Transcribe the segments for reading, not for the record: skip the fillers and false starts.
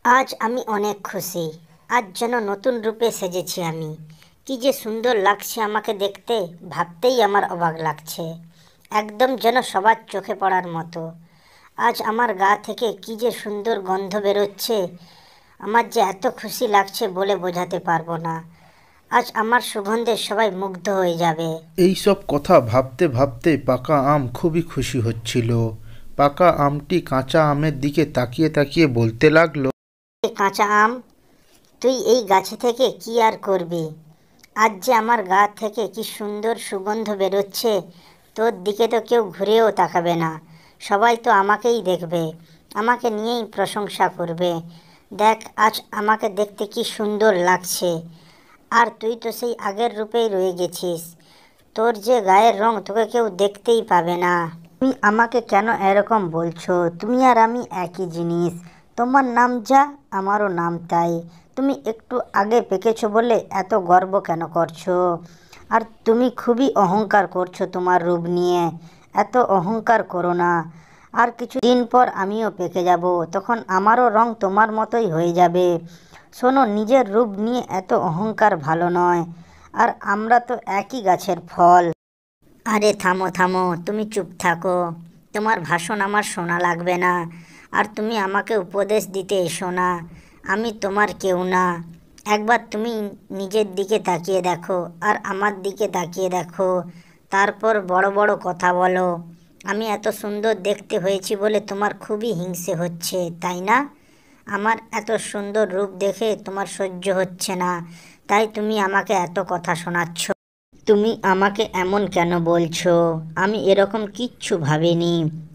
আজ আমি অনেক খুশি। আজ যেন নতুন রূপে সেজেছি আমি। কি যে সুন্দর লাগছে আমাকে দেখতে, ভাবতেই আমার অবাক লাগছে। একদম যেন সবার চোখে পড়ার মতো। আজ আমার গা থেকে কি যে সুন্দর গন্ধ বেরোচ্ছে। আমার যে এত খুশি লাগছে বলে বোঝাতে পারবো না। আজ আমার সুগন্ধে সবাই মুগ্ধ হয়ে যাবে। এই সব কথা ভাবতে ভাবতে পাকা আম খুবই খুশি হচ্ছিল। পাকা আমটি কাঁচা আমের দিকে তাকিয়ে তাকিয়ে বলতে লাগলো, এ কাঁচা আম, তুই এই গাছে থেকে কি আর করবি? আজ যে আমার গা থেকে কি সুন্দর সুগন্ধ বেরোচ্ছে, তোর দিকে তো কেউ ঘুরেও তাকাবে না। সবাই তো আমাকেই দেখবে, আমাকে নিয়েই প্রশংসা করবে। দেখ আজ আমাকে দেখতে কি সুন্দর লাগছে। আর তুই তো সেই আগের রূপেই রয়ে গেছিস। তোর যে গায়ের রং, তোকে কেউ দেখতেই পাবে না। তুমি আমাকে কেন এরকম বলছো? তুমি আর আমি একই জিনিস। তোমার নাম যা, আমারও নাম তাই। তুমি একটু আগে পেকেছো বলে এত গর্ব কেন করছো? আর তুমি খুবই অহংকার করছো তোমার রূপ নিয়ে। এত অহংকার করো না। আর কিছু দিন পর আমিও পেকে যাব, তখন আমারও রং তোমার মতোই হয়ে যাবে। শোনো, নিজের রূপ নিয়ে এত অহংকার ভালো নয়। আর আমরা তো একই গাছের ফল। আরে থামো থামো, তুমি চুপ থাকো। তোমার ভাষণ আমার শোনা লাগবে না। আর তুমি আমাকে উপদেশ দিতে এসো না। আমি তোমার কেউ না। একবার তুমি নিজের দিকে তাকিয়ে দেখো, আর আমার দিকে তাকিয়ে দেখো। তারপর বড় বড় কথা বলো। আমি এত সুন্দর দেখতে হয়েছি বলে তোমার খুবই হিংসে হচ্ছে, তাই না? আমার এত সুন্দর রূপ দেখে তোমার সহ্য হচ্ছে না, তাই তুমি আমাকে এত কথা শোনাচ্ছ। তুমি আমাকে এমন কেন বলছো? আমি এরকম কিচ্ছু ভাবিনি।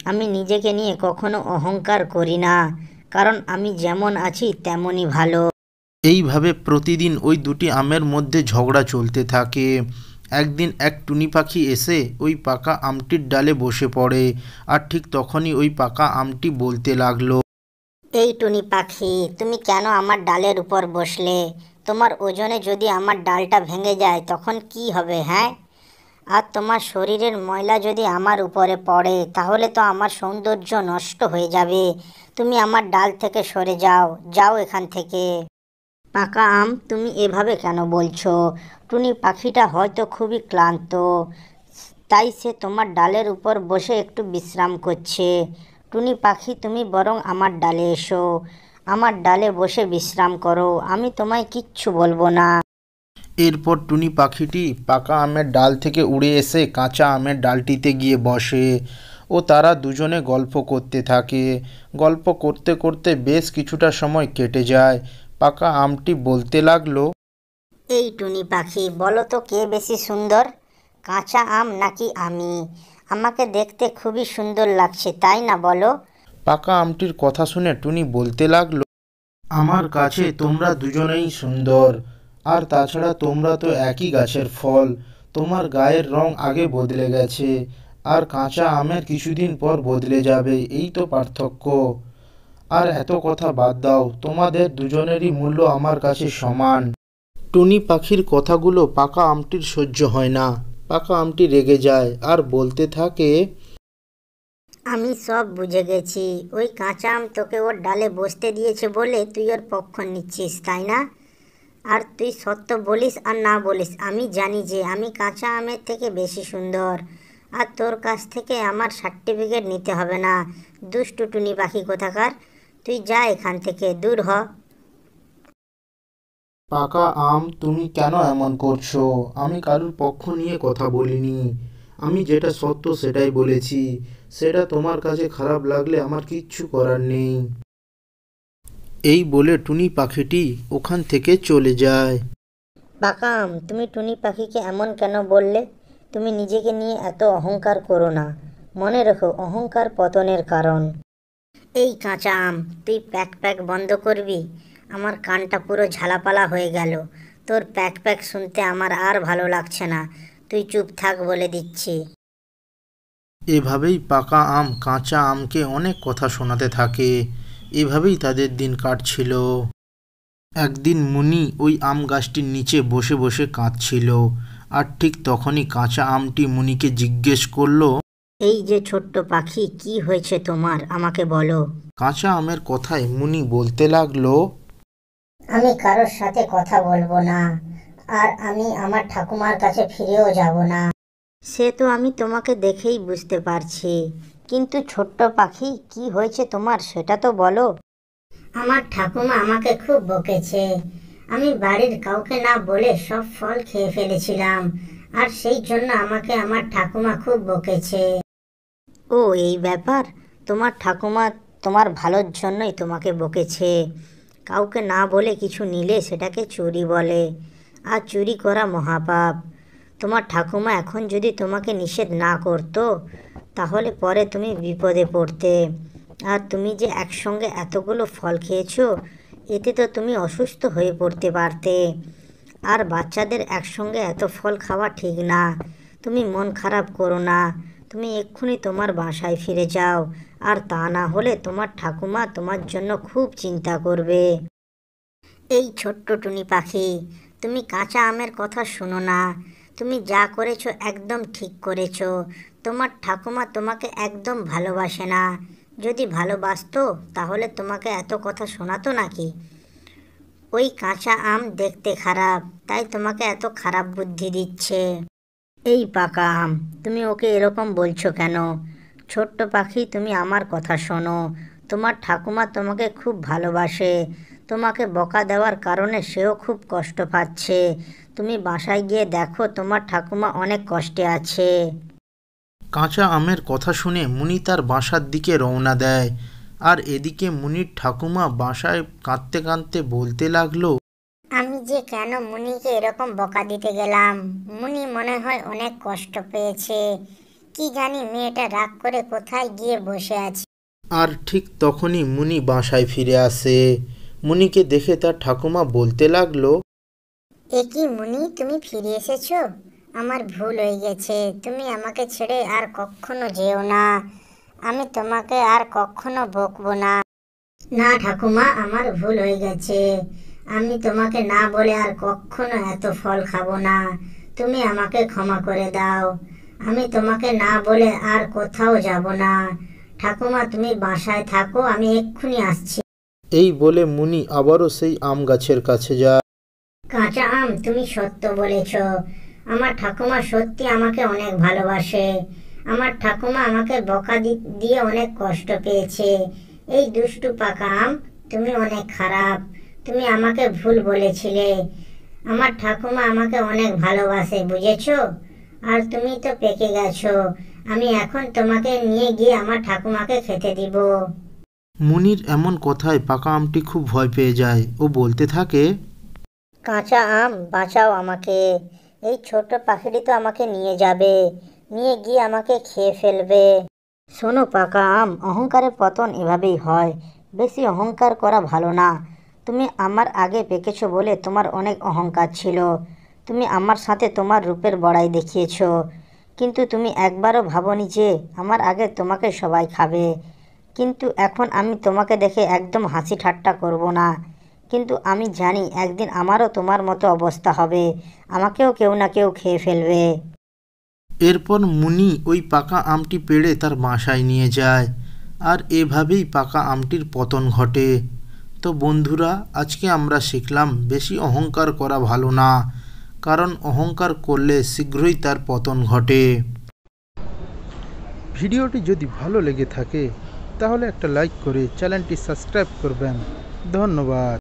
আমি নিজেকে নিয়ে কখনো অহংকার করি না, কারণ আমি যেমন আছি তেমনই ভালো। এইভাবে প্রতিদিন ওই দুটি আমের মধ্যে ঝগড়া চলতে থাকে। একদিন এক টুনি পাখি এসে ওই পাকা আমটির ডালে বসে পড়ে। আর ঠিক তখনই ওই পাকা আমটি বলতে লাগলো, এই টুনি পাখি, তুমি কেন আমার ডালের উপর বসলে? তোমার ওজনে যদি আমার ডালটা ভেঙে যায় তখন কি হবে, হ্যাঁ? আর তোমার শরীরের ময়লা যদি আমার উপরে পড়ে তাহলে তো আমার সৌন্দর্য নষ্ট হয়ে যাবে। তুমি আমার ডাল থেকে সরে যাও, যাও এখান থেকে। পাকা আম, তুমি এভাবে কেন বলছো? টুনি পাখিটা হয়তো খুবই ক্লান্ত, তাই সে তোমার ডালের উপর বসে একটু বিশ্রাম করছে। টুনি পাখি, তুমি বরং আমার ডালে এসো। আমার ডালে বসে বিশ্রাম করো, আমি তোমায় কিচ্ছু বলবো না। এরপর টুনি পাখিটি পাকা আমের ডাল থেকে উড়ে এসে কাঁচা আমের ডালটিতে গিয়ে বসে ও তারা দুজনে গল্প করতে থাকে। গল্প করতে করতে বেশ কিছুটা সময় কেটে যায়। পাকা আমটি বলতে লাগলো, এই টুনি পাখি, বলো তো কে বেশি সুন্দর, কাঁচা আম নাকি আমি? আমাকে দেখতে খুবই সুন্দর লাগছে, তাই না বলো? পাকা আমটির কথা শুনে টুনি বলতে লাগলো, আমার কাছে তোমরা দুজনেই সুন্দর। আর তাছাড়া তোমরা তো একই গাছের ফল। তোমার গায়ের রং আগে বদলে গেছে, আর কাঁচা আমের কিছুদিন পর বদলে যাবে, এই তো পার্থক্য। আর এত কথা বাদ দাও, তোমাদের দুজনেরই মূল্য আমার কাছে সমান। টুনি পাখির কথাগুলো পাকা আমটির সহ্য হয় না। পাকা আমটি রেগে যায় আর বলতে থাকে, আমি সব বুঝে গেছি। ওই কাঁচা আম তোকে ওর ডালে বসতে দিয়েছে বলে তুই ওর পক্ষ নিচ্ছিস, তাই না? আর তুই সত্য বলিস আর না বলিস, আমি জানি যে আমি কাঁচা আমের থেকে বেশি সুন্দর। আর তোর কাছ থেকে আমার সার্টিফিকেট নিতে হবে না। দুষ্টু টুনি পাখি কোথাকার, তুই যা এখান থেকে, দূর হ। পাকা আম, তুমি কেন এমন করছো? আমি কারোর পক্ষ নিয়ে কথা বলিনি। আমি যেটা সত্য সেটাই বলেছি। সেটা তোমার কাছে খারাপ লাগলে আমার কিচ্ছু করার নেই। এই বলে টুনি পাখিটি ওখান থেকে চলে যায়। বাকাম, তুমি টুনি পাখিকে এমন কেন বললে? তুমি নিজেকে নিয়ে এত অহংকার করো না। মনে রেখো, অহংকার পতনের কারণ। এই কাঁচা আম, তুই প্যাক প্যাক বন্ধ করবি? আমার কানটা পুরো ঝালাপালা হয়ে গেল। তোর প্যাক প্যাক শুনতে আমার আর ভালো লাগছে না। তুই চুপ থাক বলে দিচ্ছি। এভাবেই পাকা আম কাঁচা আমকে অনেক কথা শোনাতে থাকে। এভাবেই তাদের দিন কাটছিল। একদিন মুনি ওই আম গাছটির নিচে বসে বসে কাঁদছিল। আর ঠিক তখনই কাঁচা আমটি মুনিকে জিজ্ঞেস করলো, এই যে ছোট্ট পাখি, কি হয়েছে তোমার, আমাকে বলো। কাঁচা আমের কথায় মুনি বলতে লাগলো, আমি কারোর সাথে কথা বলবো না, আর আমি আমার ঠাকুমার কাছে ফিরেও যাব না। সে তো আমি তোমাকে দেখেই বুঝতে পারছি, কিন্তু ছোট্ট পাখি, কি হয়েছে তোমার সেটা তো বলো। আমার ঠাকুমা আমাকে খুব বকেছে। আমি বাড়ির কাউকে না বলে সব ফল খেয়ে ফেলেছিলাম, আর সেই জন্য আমাকে আমার ঠাকুমা খুব বকেছে। ও, এই ব্যাপার। তোমার ঠাকুমা তোমার ভালোর জন্যই তোমাকে বকেছে। কাউকে না বলে কিছু নিলে সেটাকে চুরি বলে, আর চুরি করা মহাপাপ। তোমার ঠাকুমা এখন যদি তোমাকে নিষেধ না করতো, তাহলে পরে তুমি বিপদে পড়তে। আর তুমি যে একসঙ্গে এতগুলো ফল খেয়েছো, এতে তো তুমি অসুস্থ হয়ে পড়তে পারতে। আর বাচ্চাদের একসঙ্গে এত ফল খাওয়া ঠিক না। তুমি মন খারাপ করো না, তুমি এক্ষুনি তোমার বাসায় ফিরে যাও, আর তা না হলে তোমার ঠাকুমা তোমার জন্য খুব চিন্তা করবে। এই ছোট্ট টুনি পাখি, তুমি কাঁচা আমের কথা শোনো না। তুমি যা করেছো একদম ঠিক করেছো। তোমার ঠাকুমা তোমাকে একদম ভালোবাসে না। যদি ভালোবাসতো তাহলে তোমাকে এত কথা শোনাতো নাকি? ওই কাঁচা আম দেখতে খারাপ, তাই তোমাকে এত খারাপ বুদ্ধি দিচ্ছে। এই পাকা আম, তুমি ওকে এরকম বলছো কেন? ছোট্ট পাখি, তুমি আমার কথা শোনো। তোমার ঠাকুমা তোমাকে খুব ভালোবাসে। তোমাকে বকা দেওয়ার কারণে সেও খুব কষ্ট পাচ্ছে। তুমি বাসায় গিয়ে দেখো, তোমার ঠাকুমা অনেক কষ্টে আছে। কাঁচা আমের কথা শুনে মুনি তার বাসার দিকে রওনা দেয়। আর এদিকে মুনির ঠাকুমা বাসায় কাঁদতে কাঁদতে বলতে লাগলো, আমি যে কেন মুনিকে এরকম বকা দিতে গেলাম। মুনি মনে হয় অনেক কষ্ট পেয়েছে। কি জানি মেয়েটা রাগ করে কোথায় গিয়ে বসে আছে। আর ঠিক তখনই মুনি বাসায় ফিরে আসে। মুনিকে দেখে তার ঠাকুমা বলতে লাগলো, এ কি মুনি, তুমি ফিরে এসেছো? আমার ভুল হয়ে গেছে, তুমি আমাকে ছেড়ে আর কখনো যেও না। আমি তোমাকে আর কখনো বকবো না। না ঠাকুমা, আমার ভুল হয়ে গেছে। আমি তোমাকে না বলে আর কখনো এত ফল খাবো না। তুমি আমাকে ক্ষমা করে দাও। আমি তোমাকে না বলে আর কোথাও যাব না। ঠাকুমা, তুমি বাসায় থাকো, আমি এক্ষুনি আসছি। এই বলে মুনি আবারও সেই আম গাছের কাছে যায়। কাঁচা আম, তুমি সত্য বলেছ। আমার ঠাকুমা সত্যি আমাকে অনেক ভালোবাসে। আমার ঠাকুমা আমাকে বকা দিয়ে অনেক কষ্ট পেয়েছে। এই দুষ্টু পাকা আম, তুমি অনেক খারাপ। তুমি আমাকে ভুল বলেছিলে। আমার ঠাকুমা আমাকে অনেক ভালোবাসে, বুঝেছো? আর তুমি তো পেকে গেছো। আমি এখন তোমাকে নিয়ে গিয়ে আমার ঠাকুমাকে খেতে দিব। মুনির এমন কথায় পাকা আমটি খুব ভয় পেয়ে যায়। ও বলতে থাকে, কাঁচা আম, বাঁচাও আমাকে। এই ছোট পাখিটি তো আমাকে নিয়ে যাবে, নিয়ে গিয়ে আমাকে খেয়ে ফেলবে। শোনো পাকা আম, অহংকারের পতন এভাবেই হয়। বেশি অহংকার করা ভালো না। তুমি আমার আগে পেকেছো বলে তোমার অনেক অহংকার ছিল। তুমি আমার সাথে তোমার রূপের বড়াই দেখিয়েছো, কিন্তু তুমি একবারও ভাবোনি যে আমার আগে তোমাকে সবাই খাবে। কিন্তু এখন আমি তোমাকে দেখে একদম হাসি ঠাট্টা করব না, কিন্তু আমি জানি একদিন আমারও তোমার মতো অবস্থা হবে। আমাকেও কেউ না কেউ খেয়ে ফেলবে। এরপর মুনি ওই পাকা আমটি পেড়ে তার বাসায় নিয়ে যায়। আর এভাবেই পাকা আমটির পতন ঘটে। তো বন্ধুরা, আজকে আমরা শিখলাম বেশি অহংকার করা ভালো না, কারণ অহংকার করলে শীঘ্রই তার পতন ঘটে। ভিডিওটি যদি ভালো লেগে থাকে তাহলে একটা লাইক করে চ্যানেলটি সাবস্ক্রাইব করবেন। ধন্যবাদ।